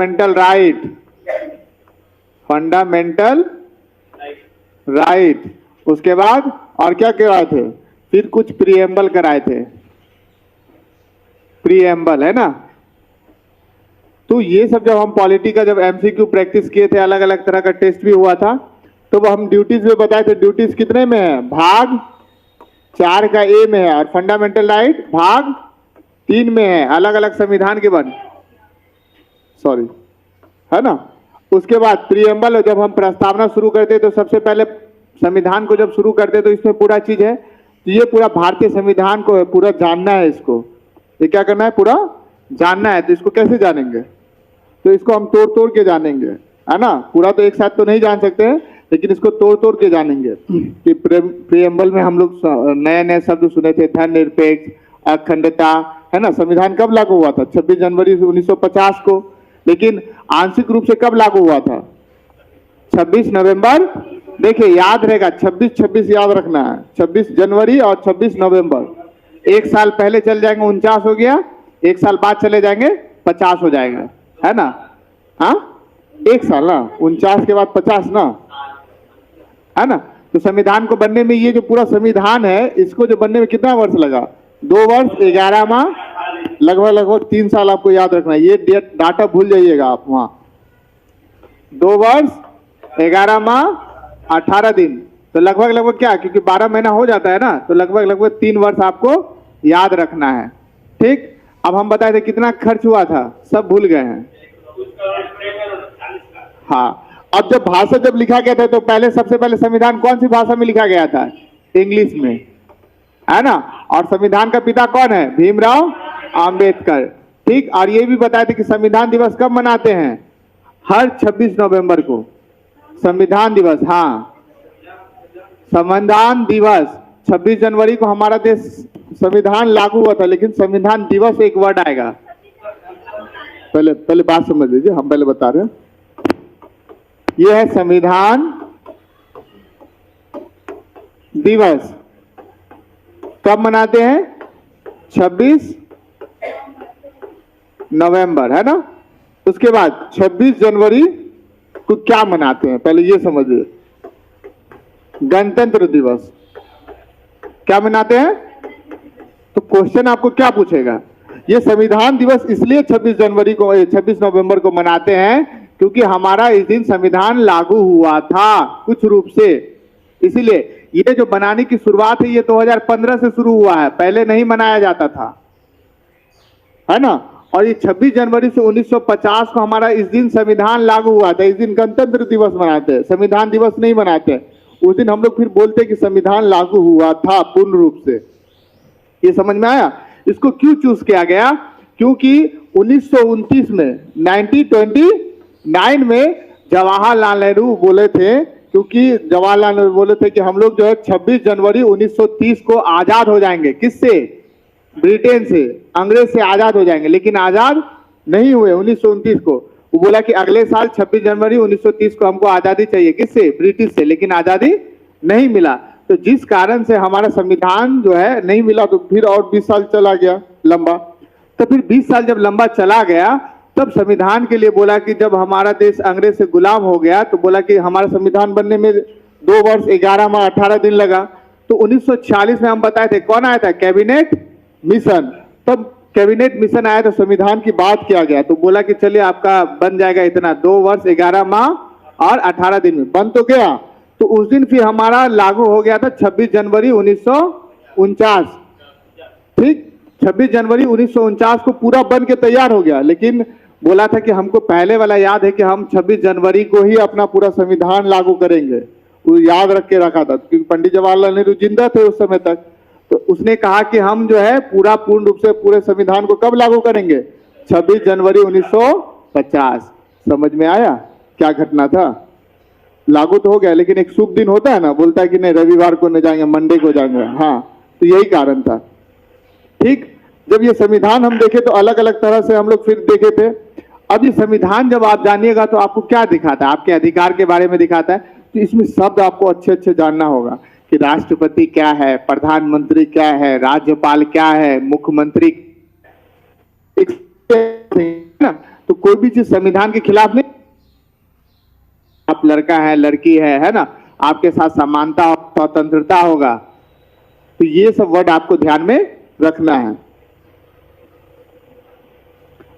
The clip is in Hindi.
Fundamental right, fundamental right. उसके बाद और क्या कराए थे, फिर कुछ प्रीएम्बल कराए थे, प्रीएम्बल है ना। तो ये सब जब हम पॉलिटी का जब एमसीक्यू प्रैक्टिस किए थे, अलग अलग तरह का टेस्ट भी हुआ था, तो वो हम ड्यूटीज में बताए थे। ड्यूटीज कितने में है, भाग 4 का ए में है, और फंडामेंटल राइट भाग 3 में है, अलग अलग संविधान के बाद, सॉरी, है ना। उसके बाद प्रीएम्बल, जब हम प्रस्तावना शुरू करते तो सबसे पहले संविधान को जब शुरू करते तो इसमें पूरा चीज है, तो ये पूरा भारतीय संविधान को पूरा जानना है, इसको ये क्या करना है, पूरा जानना है। तो इसको कैसे जानेंगे, तो इसको हम तोड़ तोड़ के जानेंगे, है ना। पूरा तो एक साथ तो नहीं जान सकते हैं, लेकिन इसको तोड़ तोड़ के जानेंगे। कि प्रीएम्बल में हम लोग नए नए शब्द सुने थे, धर्मनिरपेक्ष, अखंडता, है ना। संविधान कब लागू हुआ था, 26 जनवरी 1950 को, लेकिन आंशिक रूप से कब लागू हुआ था, 26 नवंबर। देखिए याद रहेगा, 26 याद रखना है, 26 जनवरी और 26 नवंबर। एक साल पहले चल जाएंगे 49 हो गया, एक साल बाद चले जाएंगे 50 हो जाएगा, है ना। हाँ, एक साल ना, 49 के बाद 50 ना, है ना। तो संविधान को बनने में, ये जो पूरा संविधान है, इसको जो बनने में कितना वर्ष लगा, 2 वर्ष 11 माह, लगभग 3 साल आपको याद रखना है। ये डाटा भूल जाइएगा आप वहां, 2 वर्ष 11 माह 18 दिन, तो लगभग क्या, क्योंकि 12 महीना हो जाता है ना, तो लगभग 3 वर्ष आपको याद रखना है। ठीक, अब हम बताए थे कितना खर्च हुआ था, सब भूल गए हैं। हाँ, अब जब भाषा जब लिखा गया था, तो पहले सबसे पहले संविधान कौन सी भाषा में लिखा गया था, इंग्लिश में, है ना। और संविधान का पिता कौन है, भीमराव अंबेडकर। ठीक, और ये भी बताए थे कि संविधान दिवस कब मनाते हैं, हर 26 नवंबर को संविधान दिवस। हाँ, संविधान दिवस 26 जनवरी को हमारा देश संविधान लागू हुआ था, लेकिन संविधान दिवस एक वर्ड आएगा। पहले बात समझ लीजिए, हम पहले बता रहे हैं। यह है संविधान दिवस, कब मनाते हैं, 26 नवंबर, है ना। उसके बाद 26 जनवरी को क्या मनाते हैं, पहले ये समझिए, गणतंत्र दिवस। क्या मनाते हैं, तो क्वेश्चन आपको क्या पूछेगा, ये संविधान दिवस इसलिए 26 जनवरी को, 26 नवंबर को मनाते हैं, क्योंकि हमारा इस दिन संविधान लागू हुआ था कुछ रूप से। इसीलिए ये जो बनाने की शुरुआत है, ये 2015 से शुरू हुआ है, पहले नहीं मनाया जाता था, है ना। और ये 26 जनवरी से 1950 को हमारा इस दिन संविधान लागू हुआ था। इस दिन गणतंत्र दिवस मनाते हैं, संविधान दिवस नहीं मनाते। उस दिन हम लोग फिर बोलते हैं कि संविधान लागू हुआ था पूर्ण रूप से। ये समझ में आया। इसको क्यों चूज किया गया, क्योंकि 1929 में 1929 में जवाहरलाल नेहरू बोले थे, क्योंकि जवाहरलाल नेहरू बोले थे कि हम लोग जो है 26 जनवरी 1930 को आजाद हो जाएंगे। किससे, ब्रिटेन से, अंग्रेज से आजाद हो जाएंगे, लेकिन आजाद नहीं हुए 1929 को। वो बोला कि अगले साल 26 जनवरी 1930 को हमको आजादी चाहिए, किससे, ब्रिटिश से, लेकिन आजादी नहीं मिला। तो जिस कारण से हमारा संविधान जो है नहीं मिला, तो फिर और 20 साल चला गया लंबा। तो फिर 20 साल जब लंबा चला गया, तब संविधान के लिए बोला कि जब हमारा देश अंग्रेज से गुलाम हो गया, तो बोला कि हमारा संविधान बनने में 2 वर्ष 11 माह 18 दिन लगा। तो 1946 में हम बताए थे, कौन आया था, कैबिनेट मिशन। तब कैबिनेट मिशन आया तो संविधान की बात किया गया, तो बोला कि चलिए आपका बन जाएगा इतना, 2 वर्ष 11 माह और 18 दिन में बन तो गया। तो उस दिन फिर हमारा लागू हो गया था 26 जनवरी 1949। ठीक, 26 जनवरी 1949 को पूरा बन के तैयार हो गया, लेकिन बोला था कि हमको पहले वाला याद है कि हम 26 जनवरी को ही अपना पूरा संविधान लागू करेंगे। वो याद रख के रखा था, क्योंकि पंडित जवाहरलाल नेहरू जिंदा थे उस समय तक। तो उसने कहा कि हम जो है पूर्ण रूप से पूरे संविधान को कब लागू करेंगे, 26 जनवरी 1950। समझ में आया क्या घटना था। लागू तो हो गया, लेकिन एक शुभ दिन होता है ना, बोलता है कि नहीं रविवार को नहीं जाएंगे, मंडे को जाएंगे। हाँ, तो यही कारण था। ठीक, जब ये संविधान हम देखे तो अलग अलग तरह से हम लोग फिर देखे थे। अब ये संविधान जब आप जानिएगा तो आपको क्या दिखाता है, आपके अधिकार के बारे में दिखाता है। तो इसमें शब्द आपको अच्छे अच्छे जानना होगा कि राष्ट्रपति क्या है, प्रधानमंत्री क्या है, राज्यपाल क्या है, मुख्यमंत्री, ना। तो कोई भी चीज संविधान के खिलाफ नहीं। आप लड़का है, लड़की है ना, आपके साथ समानता स्वतंत्रता होगा, तो ये सब वर्ड आपको ध्यान में रखना है।